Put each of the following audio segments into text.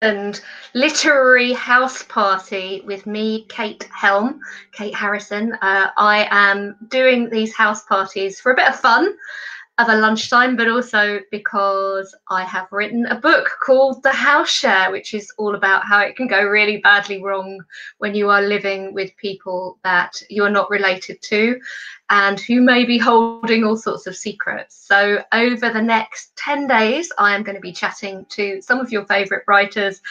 and literary house party with me, Kate Helm, Kate Harrison. I am doing these house parties for a bit of fun of a lunchtime, but also because I have written a book called The House Share, which is all about how it can go really badly wrong when you are living with people that you're not related to and who may be holding all sorts of secrets. So over the next 10 days, I am going to be chatting to some of your favourite writers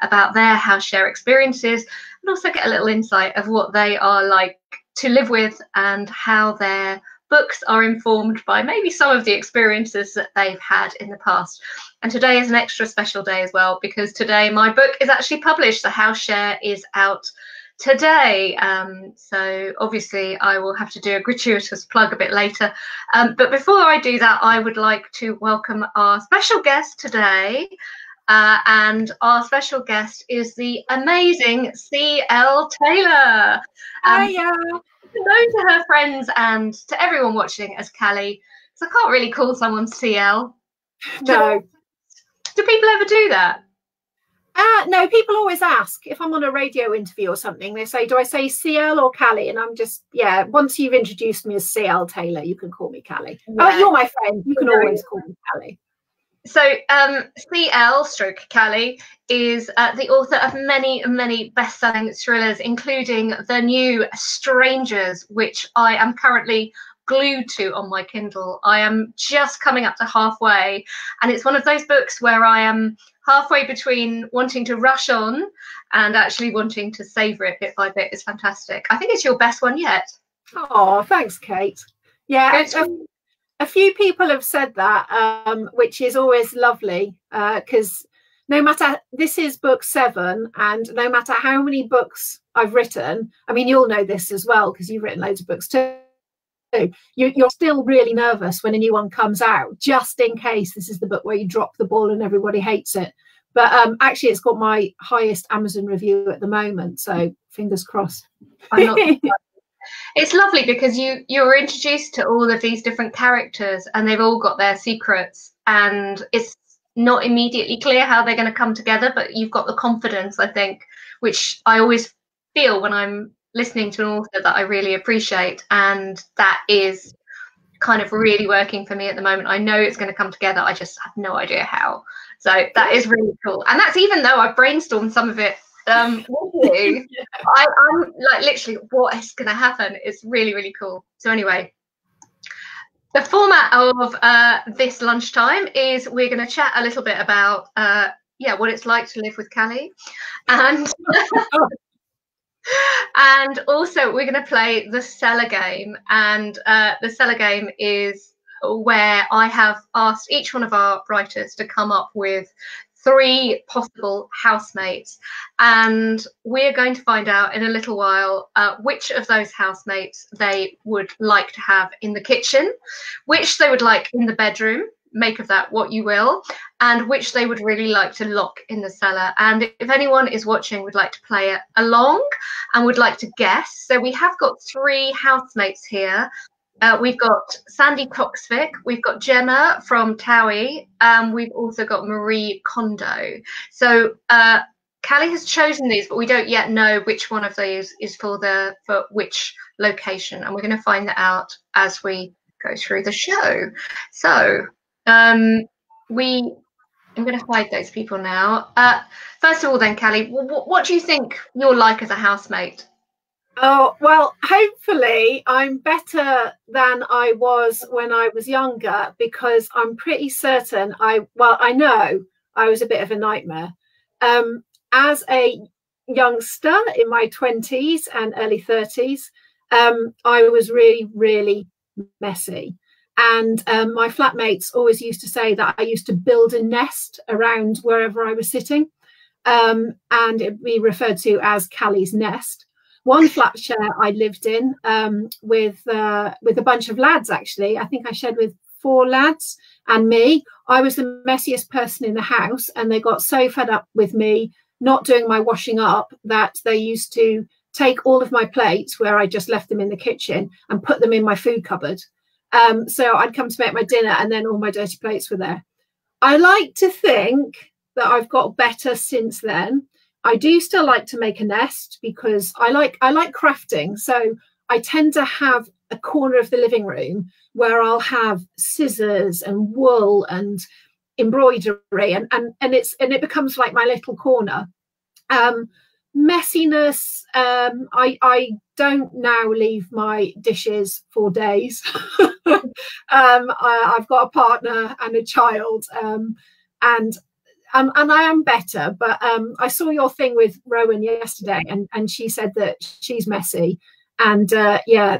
about their house share experiences and also get a little insight of what they are like to live with and how their books are informed by maybe some of the experiences that they've had in the past. And today is an extra special day as well, because today my book is actually published. The House Share is out today. So obviously I will have to do a gratuitous plug a bit later. But before I do that, I would like to welcome our special guest today. And our special guest is the amazing C.L.TAYLOR. Hiya. Known to her friends and to everyone watching as Callie, because I can't really call someone CL. No. Do people ever do that? No, people always ask if I'm on a radio interview or something. They say, do I say CL or Callie? And I'm just, yeah, once you've introduced me as C.L.TAYLOR, you can call me Callie. Yeah. Oh, you're my friend. You can always call me Callie. So CL/Callie is the author of many best-selling thrillers, including the new Strangers, which I am currently glued to on my Kindle. I am just coming up to halfway, and it's one of those books where I am halfway between wanting to rush on and actually wanting to savor it bit by bit. It's fantastic. I think it's your best one yet. Oh, thanks, Kate. Yeah. A few people have said that, which is always lovely, because no matter, this is book 7, and no matter how many books I've written, I mean, you'll know this as well because you've written loads of books too, you're still really nervous when a new one comes out, just in case this is the book where you drop the ball and everybody hates it. But actually, it's got my highest Amazon review at the moment, so fingers crossed. It's lovely because you're introduced to all of these different characters and they've all got their secrets, and it's not immediately clear how they're going to come together, but you've got the confidence, I think, which I always feel when I'm listening to an author that I really appreciate, and that is kind of really working for me at the moment. I know it's going to come together, I just have no idea how. So that is really cool, and that's even though I've brainstormed some of it with you. I'm like literally what is going to happen. It's really cool. So anyway, the format of this lunchtime is we're going to chat a little bit about what it's like to live with Callie, and and also we're going to play the Cellar Game. And the Cellar Game is where I have asked each one of our writers to come up with 3 possible housemates, and we're going to find out in a little while which of those housemates they would like to have in the kitchen, which they would like in the bedroom, make of that what you will, and which they would really like to lock in the cellar. And if anyone is watching would like to play it along and would like to guess, so we have got 3 housemates here. We've got Sandy Toksvik, we've got Gemma from Towie, and we've also got Marie Kondo. So Callie has chosen these, but we don't yet know which one of those is for which location, and we're going to find that out as we go through the show. So I'm going to hide those people now. First of all then, Callie, what do you think you're like as a housemate? Oh, well, hopefully I'm better than I was when I was younger, because I'm pretty certain I know I was a bit of a nightmare. As a youngster in my 20s and early 30s, I was really messy. And my flatmates always used to say that I used to build a nest around wherever I was sitting, and it'd be referred to as Callie's nest. One flat share I lived in with a bunch of lads, actually. I think I shared with 4 lads and me. I was the messiest person in the house, and they got so fed up with me not doing my washing up that they used to take all of my plates where I just left them in the kitchen and put them in my food cupboard. So I'd come to make my dinner and then all my dirty plates were there. I like to think that I've got better since then. I do still like to make a nest because I like crafting. So I tend to have a corner of the living room where I'll have scissors and wool and embroidery, and it becomes like my little corner. Messiness, I don't now leave my dishes for days. I've got a partner and a child, and I am better. But I saw your thing with Rowan yesterday, and she said that she's messy, and yeah,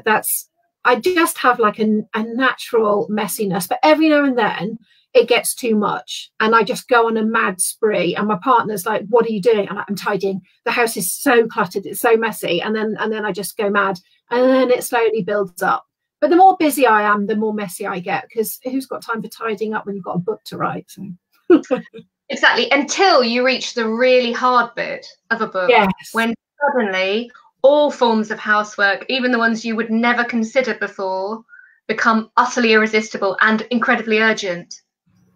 I just have like a natural messiness, but every now and then it gets too much and I just go on a mad spree, and my partner's like, what are you doing? And I'm tidying. The house is so cluttered, it's so messy, and then I just go mad, and then it slowly builds up. But the more busy I am, the more messy I get, because who's got time for tidying up when you've got a book to write? So exactly, until you reach the really hard bit of a book. Yes. When suddenly all forms of housework, even the ones you would never consider before, become utterly irresistible and incredibly urgent.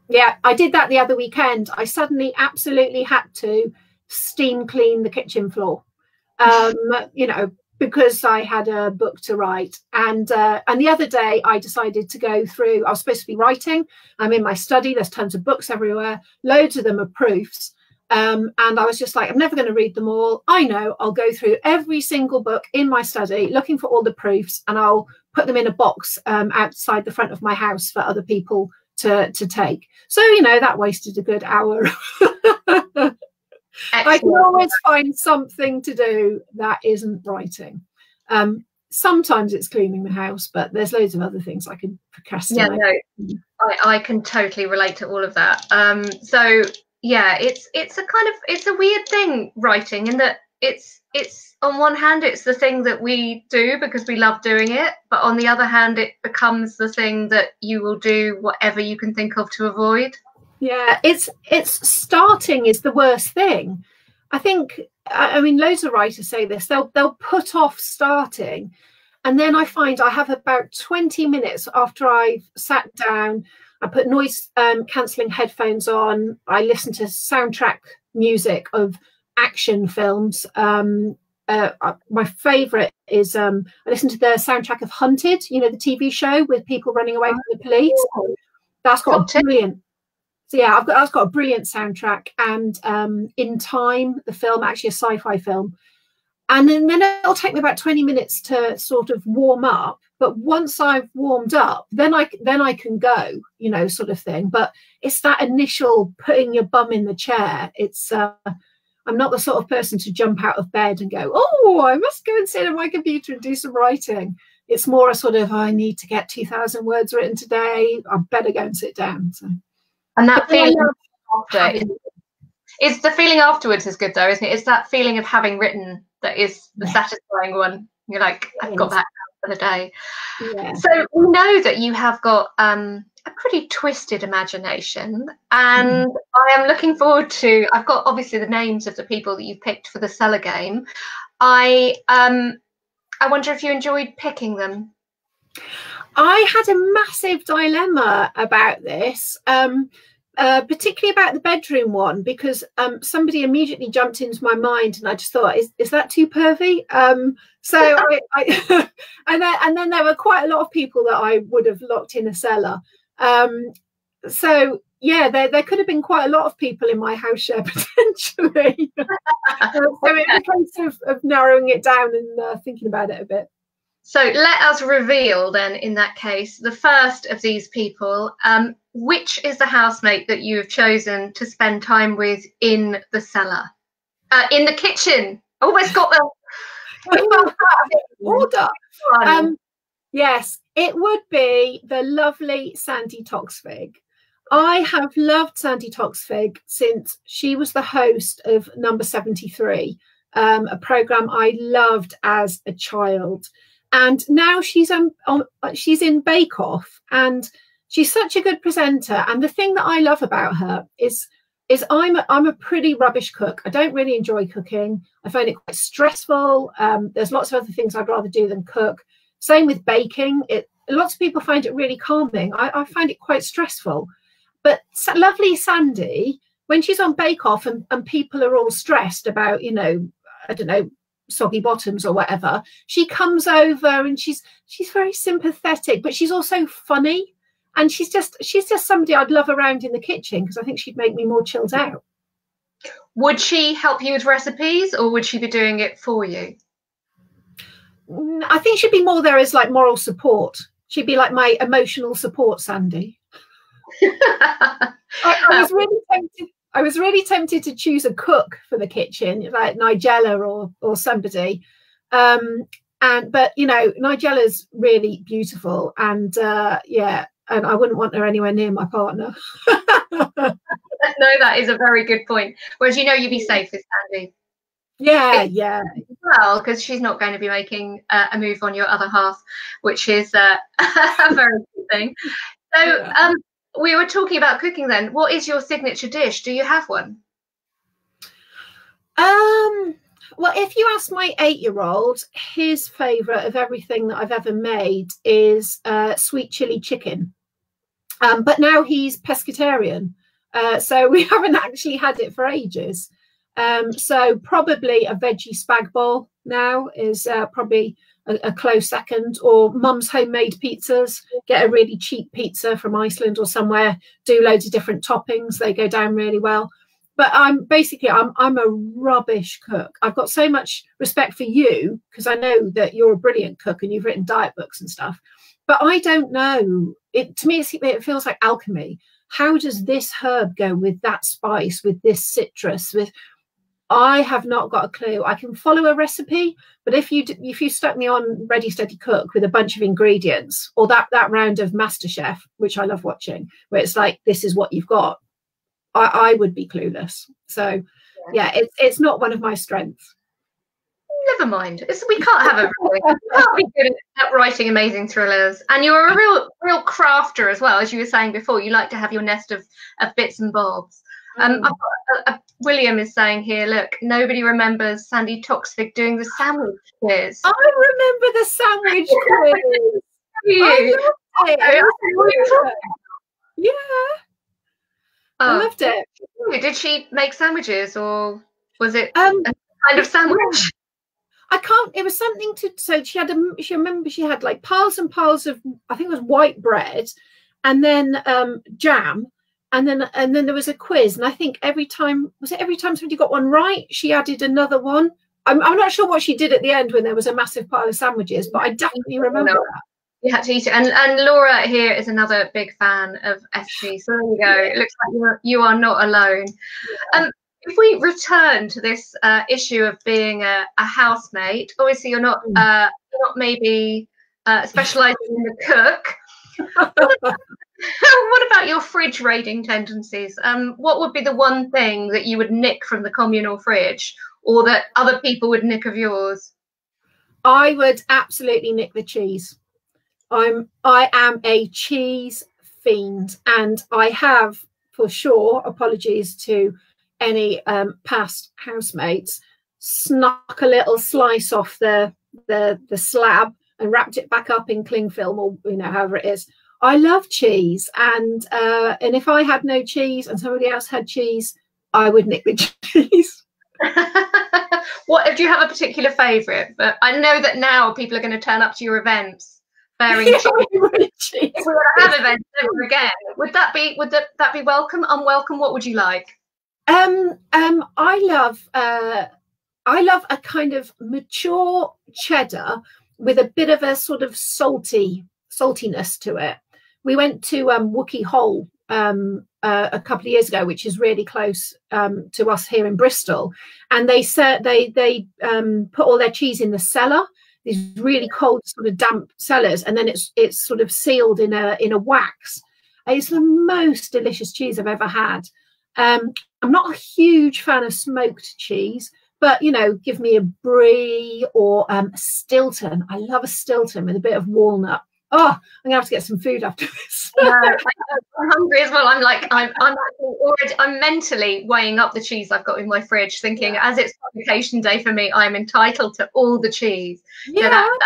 Yeah, I did that the other weekend. I suddenly absolutely had to steam clean the kitchen floor, you know, because I had a book to write. And the other day I decided to go through, I was supposed to be writing. I'm in my study. There's tons of books everywhere. Loads of them are proofs. And I was just like, I'm never going to read them all. I know, I'll go through every single book in my study, looking for all the proofs, and I'll put them in a box outside the front of my house for other people to take. So, you know, that wasted a good hour. I can always find something to do that isn't writing. Sometimes it's cleaning the house, but there's loads of other things I can procrastinate. Yeah, no, I can totally relate to all of that. So yeah, it's a weird thing, writing, in that it's on one hand it's the thing that we do because we love doing it, but on the other hand it becomes the thing that you will do whatever you can think of to avoid. Yeah, it's starting is the worst thing. I think, I mean, loads of writers say this. They'll put off starting, and then I find I have about 20 minutes after I've sat down. I put noise cancelling headphones on. I listen to soundtrack music of action films. My favourite is I listen to the soundtrack of Hunted, you know, the TV show with people running away from the police. That's got a brilliant. So yeah, that's got a brilliant soundtrack. And In Time, the film, actually a sci-fi film. And then it'll take me about 20 minutes to sort of warm up. But once I've warmed up, then I can go, you know, sort of thing. But it's that initial putting your bum in the chair. It's I'm not the sort of person to jump out of bed and go, oh, I must go and sit at my computer and do some writing. It's more a sort of, I need to get 2,000 words written today. I better go and sit down. So. And that feeling after is the feeling afterwards is good though, isn't it? It's that feeling of having written that is the satisfying one. You're like, I've got that for the day. Yeah. So we know that you have got a pretty twisted imagination, and I am looking forward to. I've got obviously the names of the people that you've picked for the Cellar Game. I wonder if you enjoyed picking them. I had a massive dilemma about this, particularly about the bedroom one, because somebody immediately jumped into my mind, and I just thought, is that too pervy? So and then there were quite a lot of people that I would have locked in a cellar. So yeah, there could have been quite a lot of people in my house share potentially. So it was a case of narrowing it down and thinking about it a bit. So let us reveal then, in that case, the first of these people. Which is the housemate that you have chosen to spend time with in the cellar? In the kitchen. Almost got the order. Yes, it would be the lovely Sandy Toksvig. I have loved Sandy Toksvig since she was the host of Number 73, a programme I loved as a child. And now she's in Bake Off, and she's such a good presenter. And the thing that I love about her is I'm a pretty rubbish cook. I don't really enjoy cooking. I find it quite stressful. There's lots of other things I'd rather do than cook. Same with baking. Lots of people find it really calming. I find it quite stressful. But lovely Sandy, when she's on Bake Off and people are all stressed about, you know, I don't know, soggy bottoms or whatever, she comes over and she's very sympathetic, but she's also funny, and she's just somebody I'd love around in the kitchen, because I think she'd make me more chilled out. Would she help you with recipes, or would she be doing it for you? I think she'd be more there as like moral support. She'd be like my emotional support Sandy. I was really tempted to choose a cook for the kitchen, like Nigella or somebody. But you know, Nigella's really beautiful, and yeah, and I wouldn't want her anywhere near my partner. No, that is a very good point. Whereas, you know, you'd be safe with Sandy. Yeah. Well, because she's not going to be making a move on your other half, which is a very good thing. So we were talking about cooking then. What is your signature dish? Do you have one? Well, if you ask my 8-year-old, his favourite of everything that I've ever made is sweet chili chicken. But now he's pescatarian, so we haven't actually had it for ages. So probably a veggie spag bol now is probably a close second, or mum's homemade pizzas. Get a really cheap pizza from Iceland or somewhere, do loads of different toppings, they go down really well. But I'm a rubbish cook. I've got so much respect for you, because I know that you're a brilliant cook and you've written diet books and stuff, but I don't know. To me, it feels like alchemy. How does this herb go with that spice, with this citrus, with... I have not got a clue. I can follow a recipe, but if you stuck me on Ready Steady Cook with a bunch of ingredients, or that round of MasterChef, which I love watching, where it's like, this is what you've got, I would be clueless. So yeah, it's not one of my strengths. Never mind. We can't have a we can't be good at writing amazing thrillers. And you're a real crafter as well, as you were saying before. You like to have your nest of bits and bobs. I've got William is saying here, look, nobody remembers Sandy Toksvig doing the sandwich quiz. I remember the sandwich quiz. I loved it. Yeah. I loved it. Did she make sandwiches, or was it a kind of sandwich? I can't. It was something to. So she had like piles and piles of, I think it was white bread, and then jam, and then there was a quiz. And I think every time somebody got one right, she added another one. I'm not sure what she did at the end when there was a massive pile of sandwiches, but I definitely remember that. You had to eat it. And Laura here is another big fan of FG. So there you go. It looks like you are not alone. Yeah. If we return to this issue of being a housemate, obviously you're not maybe specialising in the cook. What about your fridge raiding tendencies? What would be the one thing that you would nick from the communal fridge, or that other people would nick of yours? I would absolutely nick the cheese. I am a cheese fiend, and I have, for sure, apologies to any past housemates, snuck a little slice off the slab and wrapped it back up in cling film, or however it is. I love cheese, and if I had no cheese and somebody else had cheese, I would nick the cheese. What do you have a particular favourite? But I know that now people are going to turn up to your events bearing cheese. If we were to have events ever again, would that be welcome, unwelcome? What would you like? I love a kind of mature cheddar with a bit of a sort of saltiness to it. We went to Wookey Hole a couple of years ago, which is really close to us here in Bristol, and they put all their cheese in the cellar, these really cold sort of damp cellars, and then it's sort of sealed in a wax. It's the most delicious cheese I've ever had. I'm not a huge fan of smoked cheese, but give me a brie or a Stilton. I love a Stilton with a bit of walnut. Oh, I'm gonna have to get some food after this. I'm hungry as well. I'm mentally weighing up the cheese I've got in my fridge, thinking as it's publication day for me, I'm entitled to all the cheese. Yeah, so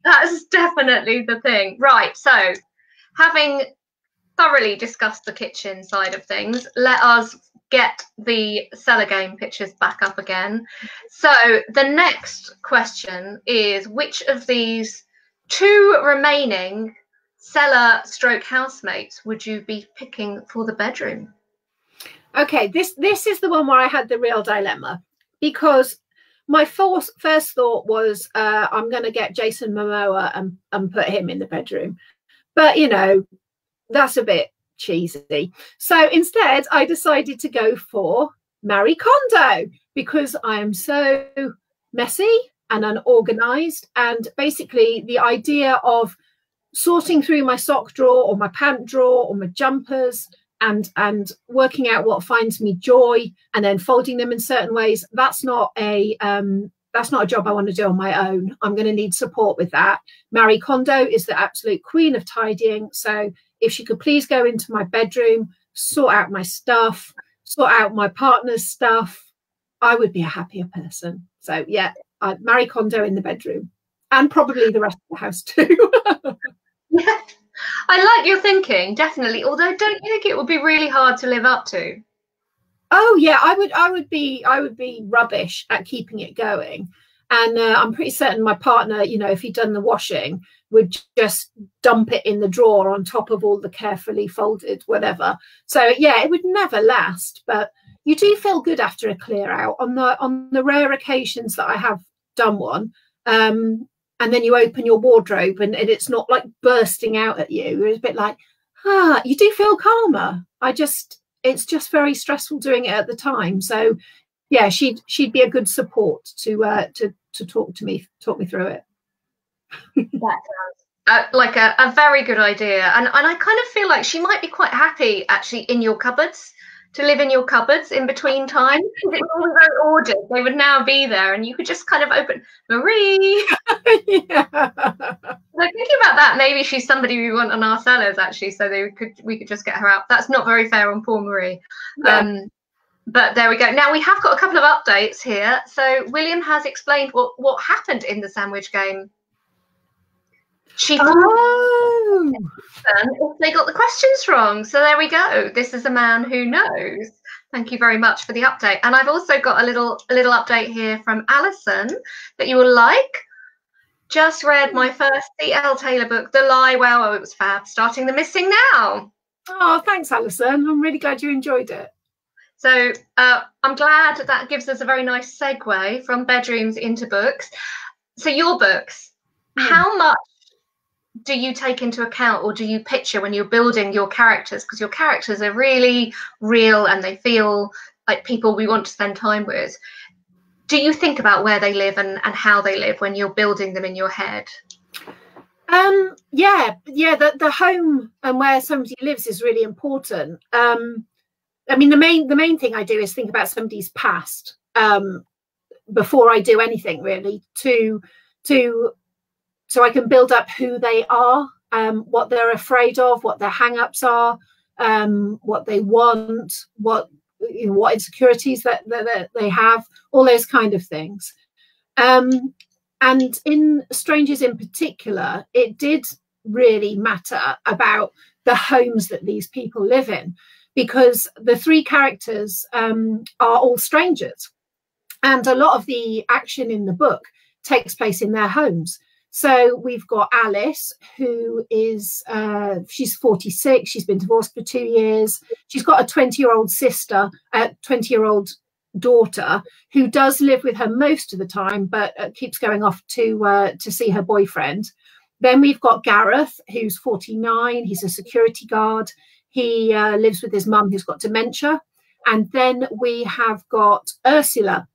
that's definitely the thing. Right. So, having thoroughly discussed the kitchen side of things, let us get the cellar game pictures back up again. So the next question is, which of these 2 remaining cellar stroke housemates would you be picking for the bedroom? Okay, this is the one where I had the real dilemma, because my first thought was I'm going to get Jason Momoa and put him in the bedroom. But, you know, that's a bit cheesy. So instead, I decided to go for Marie Kondo, because I am so messy and unorganized. And basically, the idea of sorting through my sock drawer or my pant drawer or my jumpers and working out what finds me joy and then folding them in certain ways, that's not a job I want to do on my own. I'm going to need support with that. Marie Kondo is the absolute queen of tidying. So if she could please go into my bedroom, sort out my stuff, sort out my partner's stuff, I would be a happier person. So yeah, Marie Kondo in the bedroom, and probably the rest of the house too. Yeah, I like your thinking, definitely. Although, don't you think it would be really hard to live up to? Oh yeah, I would be rubbish at keeping it going, and I'm pretty certain my partner, you know, if he'd done the washing, would just dump it in the drawer on top of all the carefully folded whatever. So yeah, it would never last. But you do feel good after a clear out on the rare occasions that I have done one. And then you open your wardrobe and it's not like bursting out at you. It's a bit like, you do feel calmer. It's just very stressful doing it at the time. So yeah, she'd be a good support to talk me through it. That sounds like a very good idea. And I kind of feel like she might be quite happy actually in your cupboards, to live in your cupboards in between times. It's all very ordered. They would now be there and you could just kind of open, Marie. Yeah. Like, thinking about that, maybe she's somebody we want on our cellars actually, so we could just get her out. That's not very fair on poor Marie. Yeah. But there we go. Now we have got a couple of updates here. So William has explained what happened in the sandwich game. She if they got the questions wrong. So there we go. This is a man who knows. Thank you very much for the update. And I've also got a little update here from Alison that you will like. Just read my first C.L.TAYLOR book, The Lie. Wow, it was fab. Starting The Missing now. Oh, thanks, Alison. I'm really glad you enjoyed it. So I'm glad that gives us a very nice segue from bedrooms into books. So your books, how much do you take into account or do you picture when you're building your characters? Because your characters are really real and they feel like people we want to spend time with. Do you think about where they live and how they live when you're building them in your head? Yeah, the home and where somebody lives is really important. I mean, the main thing I do is think about somebody's past before I do anything, really, so I can build up who they are, what they're afraid of, what their hang-ups are, what they want, what insecurities that they have, all those kind of things. And in Strangers in particular, it did really matter about the homes that these people live in, because the 3 characters are all strangers. And a lot of the action in the book takes place in their homes. So we've got Alice, who is, she's 46. She's been divorced for 2 years. She's got a 20-year-old sister, a 20-year-old daughter, who does live with her most of the time, but keeps going off to see her boyfriend. Then we've got Gareth, who's 49. He's a security guard. He lives with his mum, who's got dementia. And then we have got Ursula.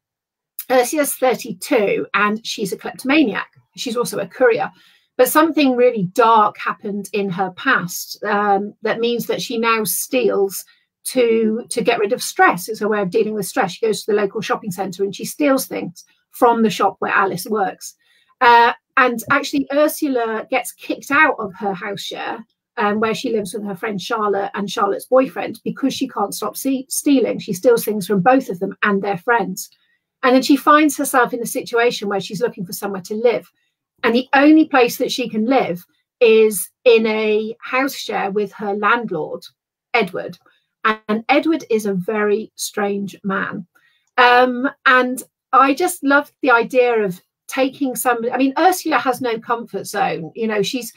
Ursula's 32, and she's a kleptomaniac. She's also a courier, but something really dark happened in her past that means that she now steals to get rid of stress. It's a way of dealing with stress. She goes to the local shopping centre and she steals things from the shop where Alice works. And actually, Ursula gets kicked out of her house share where she lives with her friend Charlotte and Charlotte's boyfriend, because she can't stop stealing. She steals things from both of them and their friends. And then she finds herself in a situation where she's looking for somewhere to live. And the only place that she can live is in a house share with her landlord, Edward. And Edward is a very strange man. And I just love the idea of taking somebody. I mean, Ursula has no comfort zone. You know, she's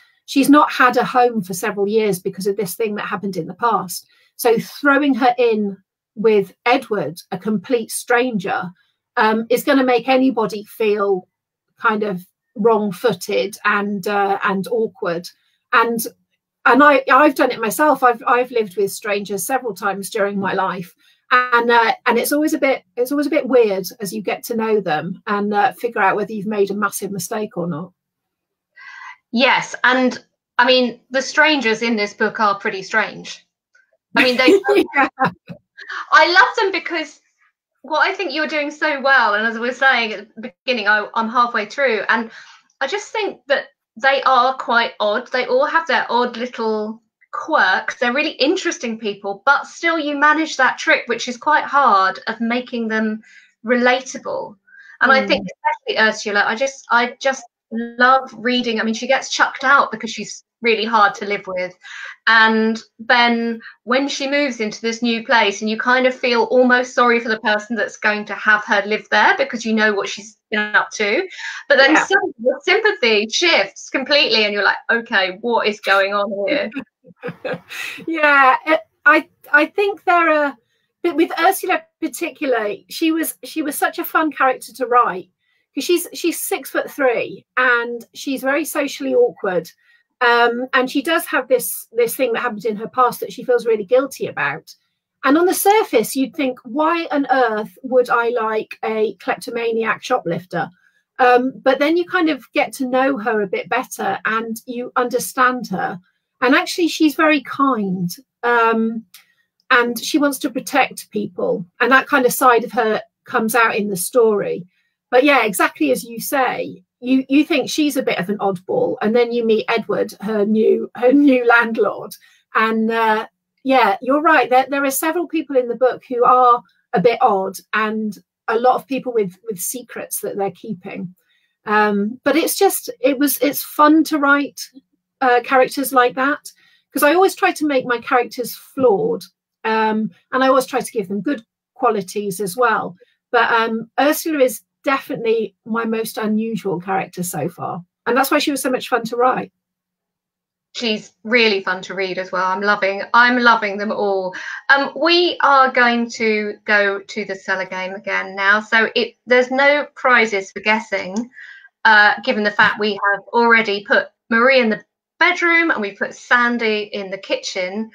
not had a home for several years because of this thing that happened in the past. So throwing her in with Edward, a complete stranger, is going to make anybody feel kind of wrong-footed and awkward. And I've done it myself. I've lived with strangers several times during my life, and it's always a bit weird as you get to know them and figure out whether you've made a massive mistake or not. Yes, and I mean the strangers in this book are pretty strange. I mean, they. Yeah. I love them because what I think you're doing so well, and as I was saying at the beginning, I'm halfway through, and I just think that they are quite odd. They all have their odd little quirks. They're really interesting people, but still you manage that trick, which is quite hard, of making them relatable. And I think especially Ursula, I just love reading. I mean, she gets chucked out because she's really hard to live with, and then when she moves into this new place, and you kind of feel almost sorry for the person that's going to have her live there because you know what she's been up to, but then suddenly the sympathy shifts completely and you're like, okay, what is going on here? Yeah, I think there are, with Ursula particularly, she was such a fun character to write because she's 6'3" and she's very socially awkward. And she does have this thing that happened in her past that she feels really guilty about. And on the surface, you'd think, why on earth would I like a kleptomaniac shoplifter? But then you kind of get to know her a bit better and you understand her. And actually, she's very kind. And she wants to protect people. And that kind of side of her comes out in the story. But yeah, exactly as you say, you think she's a bit of an oddball, and then you meet Edward, her new landlord, and yeah, you're right. There are several people in the book who are a bit odd, and a lot of people with secrets that they're keeping. But it's fun to write characters like that, because I always try to make my characters flawed, and I always try to give them good qualities as well. But Ursula is definitely my most unusual character so far, and that's why she was so much fun to write. She's really fun to read as well. I'm loving them all. We are going to go to the cellar game again now, so there's no prizes for guessing, given the fact we have already put Marie in the bedroom and we've put Sandy in the kitchen,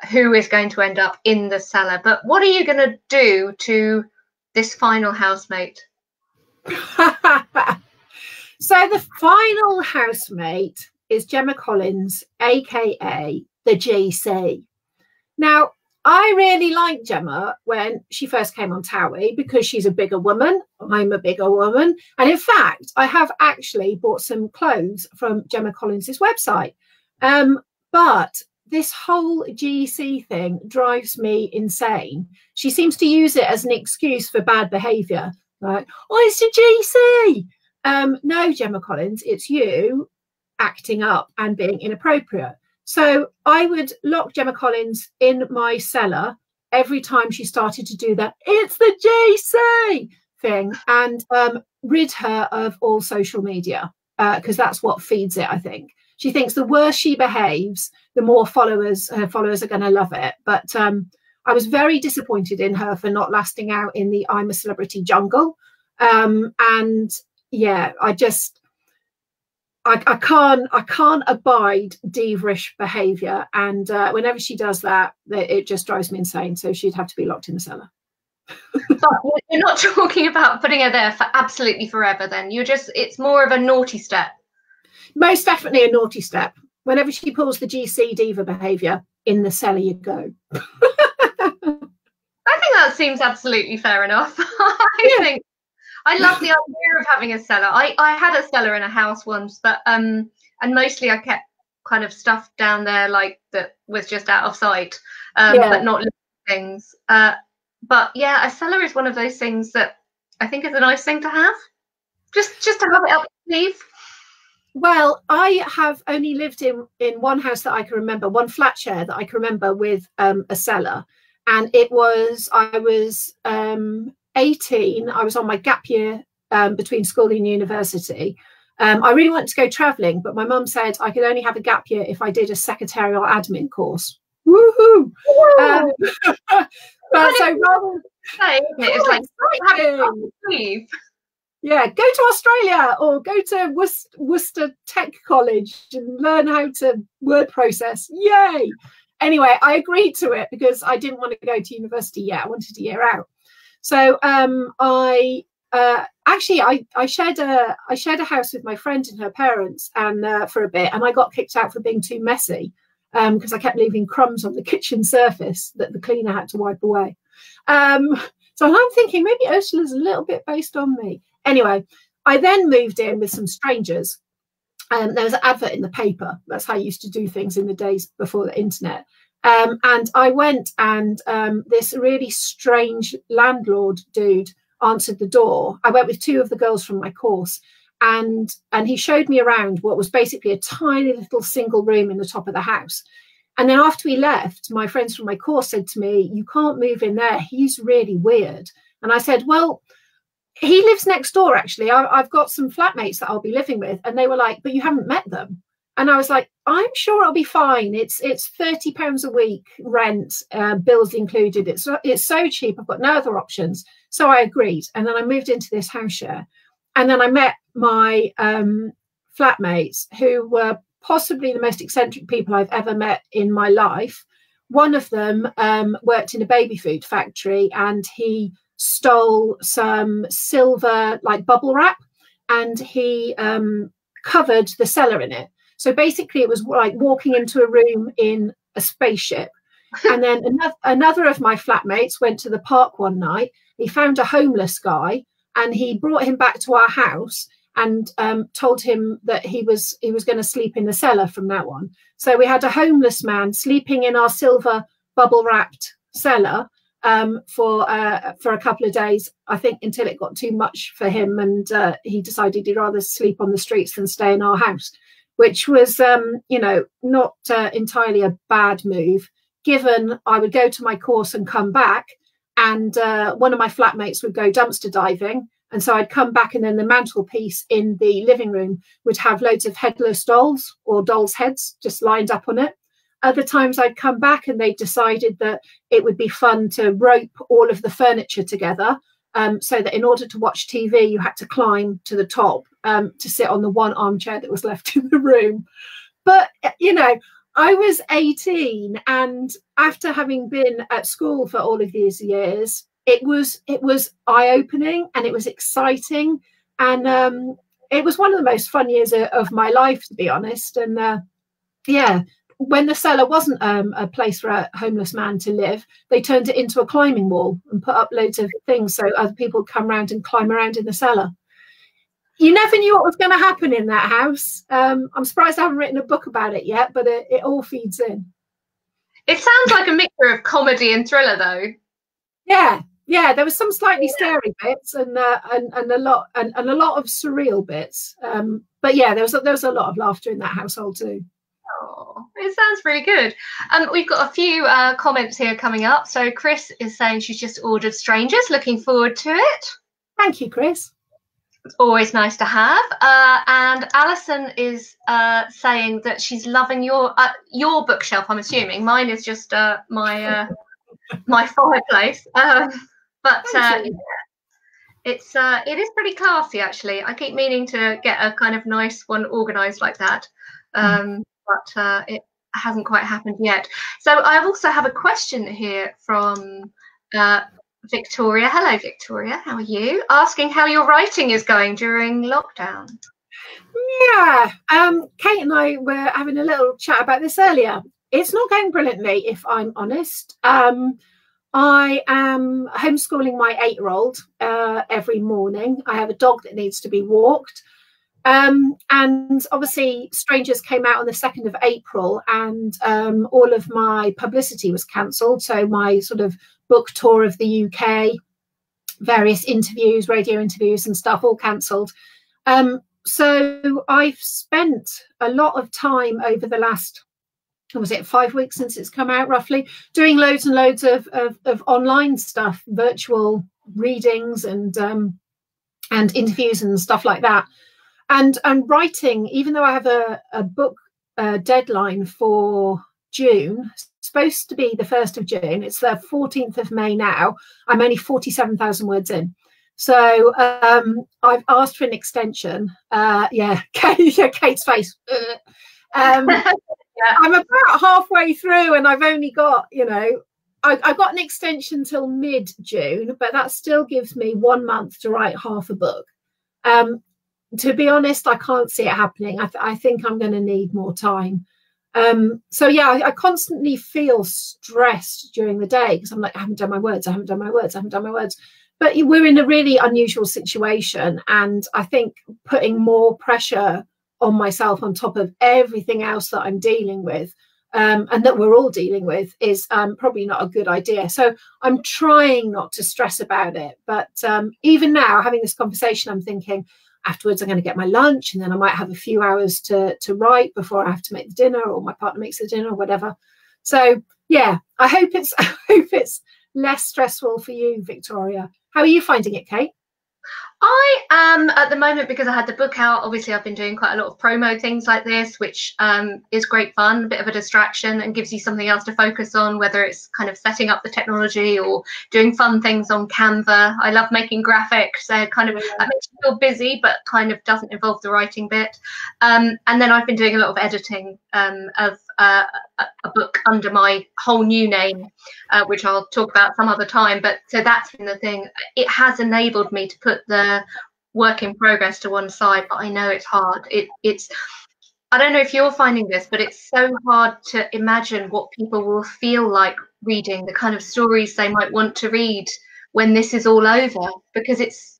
who is going to end up in the cellar. But what are you going to do to this final housemate? So the final housemate is Gemma Collins, aka the GC. Now, I really liked Gemma when she first came on Towie because she's a bigger woman. I'm a bigger woman, and in fact, I have actually bought some clothes from Gemma Collins's website. But this whole GC thing drives me insane. She seems to use it as an excuse for bad behaviour. Like, oh, it's the GC. No, Gemma Collins, it's you acting up and being inappropriate. So I would lock Gemma Collins in my cellar every time she started to do that "it's the GC" thing, and rid her of all social media, because that's what feeds it, I think. She thinks the worse she behaves, the more her followers are going to love it. But I was very disappointed in her for not lasting out in the I'm a Celebrity jungle. And yeah, I can't abide diva-ish behaviour. And whenever she does that, it just drives me insane. So she'd have to be locked in the cellar. But you're not talking about putting her there for absolutely forever then. It's more of a naughty step. Most definitely a naughty step. Whenever she pulls the GC diva behaviour, in the cellar you go. I think that seems absolutely fair enough. I love the idea of having a cellar. I had a cellar in a house once, but and mostly I kept kind of stuff down there like that was just out of sight, but not living things. But yeah, a cellar is one of those things that I think is a nice thing to have. Just to have it up your sleeve. Well, I have only lived in one house that I can remember, one flat share that I can remember with a cellar. And I was 18. I was on my gap year between school and university. I really wanted to go travelling, but my mum said I could only have a gap year if I did a secretarial admin course. Woohoo! But so rather, it's like leave. Yeah, go to Australia or go to Worcester Tech College and learn how to word process. Yay! Anyway, I agreed to it because I didn't want to go to university yet. I wanted a year out. So I shared a house with my friend and her parents, and for a bit, and I got kicked out for being too messy because I kept leaving crumbs on the kitchen surface that the cleaner had to wipe away. So I'm thinking maybe Ursula's a little bit based on me. Anyway, I then moved in with some strangers. There was an advert in the paper. That's how I used to do things in the days before the internet. And I went, and this really strange landlord dude answered the door. I went with two of the girls from my course, and he showed me around what was basically a tiny little single room in the top of the house. And then after we left, my friends from my course said to me, "You can't move in there. He's really weird." And I said, "Well, he lives next door, actually. I've got some flatmates that I'll be living with." And they were like, "But you haven't met them." And I was like, "I'm sure it'll be fine. It's £30 a week rent, bills included. It's so cheap. I've got no other options." So I agreed. And then I moved into this house share. And then I met my flatmates, who were possibly the most eccentric people I've ever met in my life. One of them worked in a baby food factory, and he stole some silver like bubble wrap, and he covered the cellar in it. So basically it was like walking into a room in a spaceship. And then another of my flatmates went to the park one night. He found a homeless guy, and he brought him back to our house and told him that he was going to sleep in the cellar from now on. So we had a homeless man sleeping in our silver bubble wrapped cellar for a couple of days, I think, until it got too much for him, and he decided he'd rather sleep on the streets than stay in our house, which was not entirely a bad move, given I would go to my course and come back, and one of my flatmates would go dumpster diving, and so I'd come back, and then the mantelpiece in the living room would have loads of headless dolls or dolls' heads just lined up on it. Other times I'd come back, and they decided that it would be fun to rope all of the furniture together, so that in order to watch TV, you had to climb to the top to sit on the one armchair that was left in the room. But, I was 18, and after having been at school for all of these years, it was eye-opening, and it was exciting, and it was one of the most fun years of my life, to be honest. And when the cellar wasn't a place for a homeless man to live, they turned it into a climbing wall and put up loads of things so other people would come around and climb around in the cellar. You never knew what was going to happen in that house. I'm surprised I haven't written a book about it yet, but it all feeds in. It sounds like a mixture of comedy and thriller, though. Yeah, there was some slightly scary bits and a lot of surreal bits. But yeah, there was a lot of laughter in that household too. Oh, it sounds really good. We've got a few comments here coming up. So Chris is saying she's just ordered Strangers. Looking forward to it. Thank you, Chris. It's always nice to have. And Alison is saying that she's loving your bookshelf. I'm assuming mine is just my fireplace. But it is pretty classy, actually. I keep meaning to get a kind of nice one organised like that. But it hasn't quite happened yet. So I also have a question here from Victoria. Hello, Victoria. How are you? Asking how your writing is going during lockdown. Yeah, Kate and I were having a little chat about this earlier. It's not going brilliantly, if I'm honest. I am homeschooling my 8-year-old every morning. I have a dog that needs to be walked. And obviously Strangers came out on the 2nd of April, and all of my publicity was cancelled. So my sort of book tour of the UK, various interviews, radio interviews and stuff, all cancelled. So I've spent a lot of time over the last was it 5 weeks since it's come out, roughly, doing loads and loads of online stuff, virtual readings and interviews and stuff like that. And writing, even though I have a book deadline for June, supposed to be the 1st of June, it's the 14th of May now, I'm only 47,000 words in. So I've asked for an extension. Kate's face. I'm about halfway through and I've only got, I got an extension till mid-June, but that still gives me 1 month to write half a book. To be honest, I can't see it happening. I think I'm going to need more time. So yeah, I constantly feel stressed during the day because I'm like, I haven't done my words. But we're in a really unusual situation. And I think putting more pressure on myself on top of everything else that I'm dealing with, and that we're all dealing with, is probably not a good idea. So I'm trying not to stress about it. But even now, having this conversation, I'm thinking afterwards I'm going to get my lunch and then I might have a few hours to write before I have to make the dinner, or my partner makes the dinner or whatever. So yeah, I hope it's less stressful for you, Victoria. How are you finding it, Kate? I am at the moment, because I had the book out, obviously I've been doing quite a lot of promo things like this, which is great fun, a bit of a distraction, and gives you something else to focus on, whether it's kind of setting up the technology or doing fun things on Canva. I love making graphics, so kind of that makes you feel busy but kind of doesn't involve the writing bit. And then I've been doing a lot of editing of a book under my whole new name, which I'll talk about some other time. But so that's been the thing. It has enabled me to put the work in progress to one side, but I know it's hard. It's I don't know if you're finding this, but it's so hard to imagine what people will feel like reading, the kind of stories they might want to read when this is all over, because it's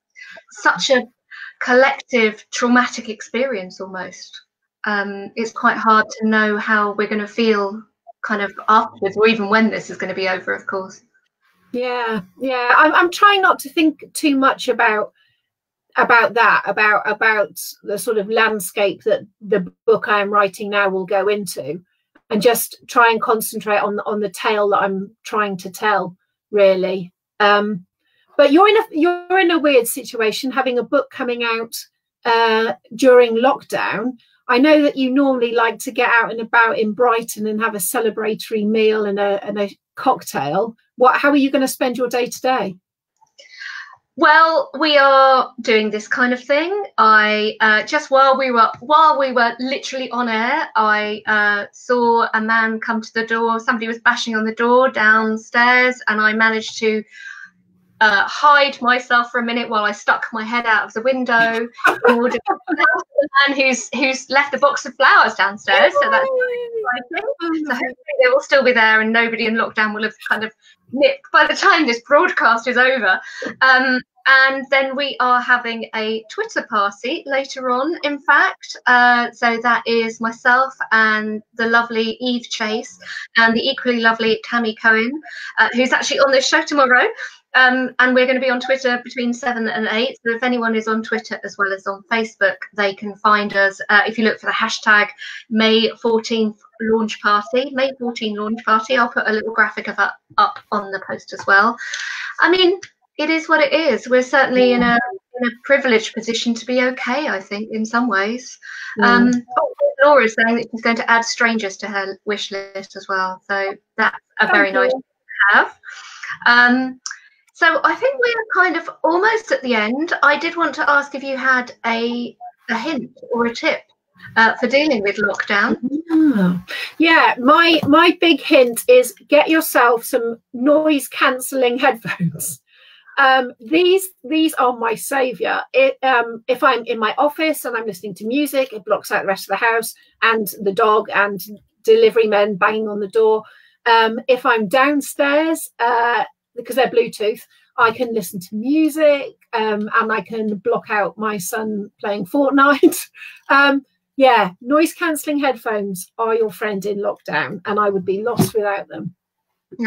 such a collective traumatic experience almost. It's quite hard to know how we're going to feel kind of afterwards, or even when this is going to be over, of course. Yeah. I'm trying not to think too much about the sort of landscape that the book I am writing now will go into, and just try and concentrate on the tale that I'm trying to tell, really. But you're in a weird situation, having a book coming out during lockdown. I know that you normally like to get out and about in Brighton and have a celebratory meal and a cocktail. How are you going to spend your day today? Well, we are doing this kind of thing. I just while we were literally on air, I saw a man come to the door. Somebody was bashing on the door downstairs, and I managed to hide myself for a minute while I stuck my head out of the window in order to help the man who's left a box of flowers downstairs. So that's exciting. So hopefully they will still be there, and nobody in lockdown will have kind of nipped by the time this broadcast is over. And then we are having a Twitter party later on, in fact. So that is myself and the lovely Eve Chase and the equally lovely Tammy Cohen, who's actually on this show tomorrow. And we're going to be on Twitter between 7 and 8. So if anyone is on Twitter as well as on Facebook, they can find us. If you look for the hashtag May 14th launch party, May 14 launch party, I'll put a little graphic of that up on the post as well. I mean, it is what it is. We're certainly in a privileged position to be okay, I think, in some ways. Laura's saying that she's going to add strangers to her wish list as well. So that's a very nice thing to have. So I think we are kind of almost at the end. I did want to ask if you had a hint or a tip for dealing with lockdown. Yeah, my big hint is get yourself some noise cancelling headphones. These are my savior. If I'm in my office and I'm listening to music, it blocks out the rest of the house and the dog and delivery men banging on the door. If I'm downstairs, because they're Bluetooth, I can listen to music, and I can block out my son playing Fortnite. Yeah, noise cancelling headphones are your friend in lockdown, and I would be lost without them.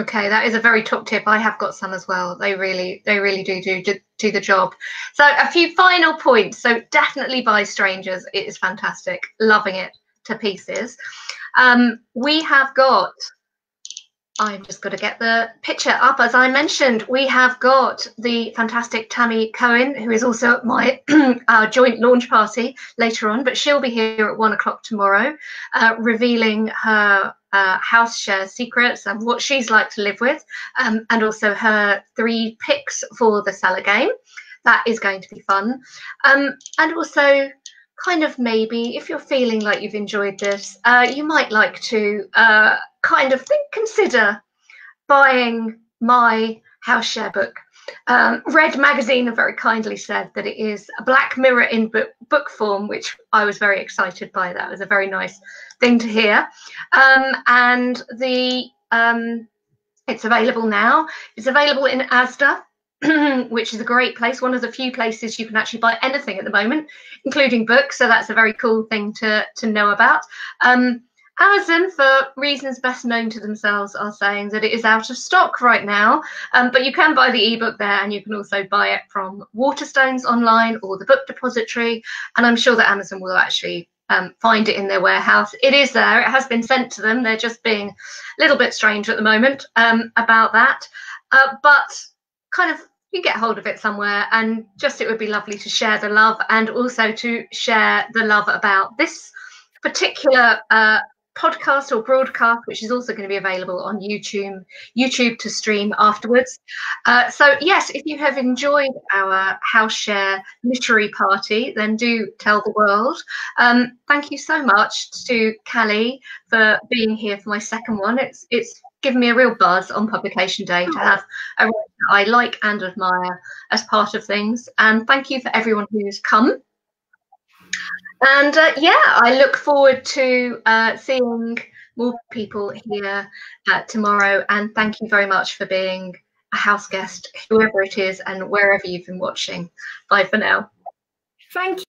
Okay, that is a very top tip. I have got some as well. They really do the job. So a few final points. So definitely buy Strangers. It is fantastic. Loving it. to pieces. We have got, I'm just going to get the picture up. As I mentioned, we have got the fantastic Tammy Cohen, who is also at my our joint launch party later on, but she'll be here at 1 o'clock tomorrow, revealing her house share secrets and what she's like to live with, and also her 3 picks for the cellar game. That is going to be fun. And also, kind of maybe, if you're feeling like you've enjoyed this, you might like to consider buying my house share book. Red Magazine have very kindly said that it is a Black Mirror in book form, which I was very excited by. That was a very nice thing to hear. And it's available now. It's available in Asda, which is a great place, one of the few places you can actually buy anything at the moment, including books. So that's a very cool thing to know about. Amazon, for reasons best known to themselves, are saying that it is out of stock right now, but you can buy the ebook there, and you can also buy it from Waterstones online or the Book Depository, and I'm sure that Amazon will actually find it in their warehouse. It is there. It has been sent to them. They're just being a little bit strange at the moment about that, but kind of you get hold of it somewhere, and just it would be lovely to share the love, and also to share the love about this particular podcast or broadcast, which is also going to be available on YouTube to stream afterwards. So yes, if you have enjoyed our house share literary party, then do tell the world. Thank you so much to Callie for being here for my second one. It's given me a real buzz on publication day to have a writer I like and admire as part of things. And thank you for everyone who's come. And yeah, I look forward to seeing more people here tomorrow. And thank you very much for being a house guest, whoever it is, and wherever you've been watching. Bye for now. Thank you.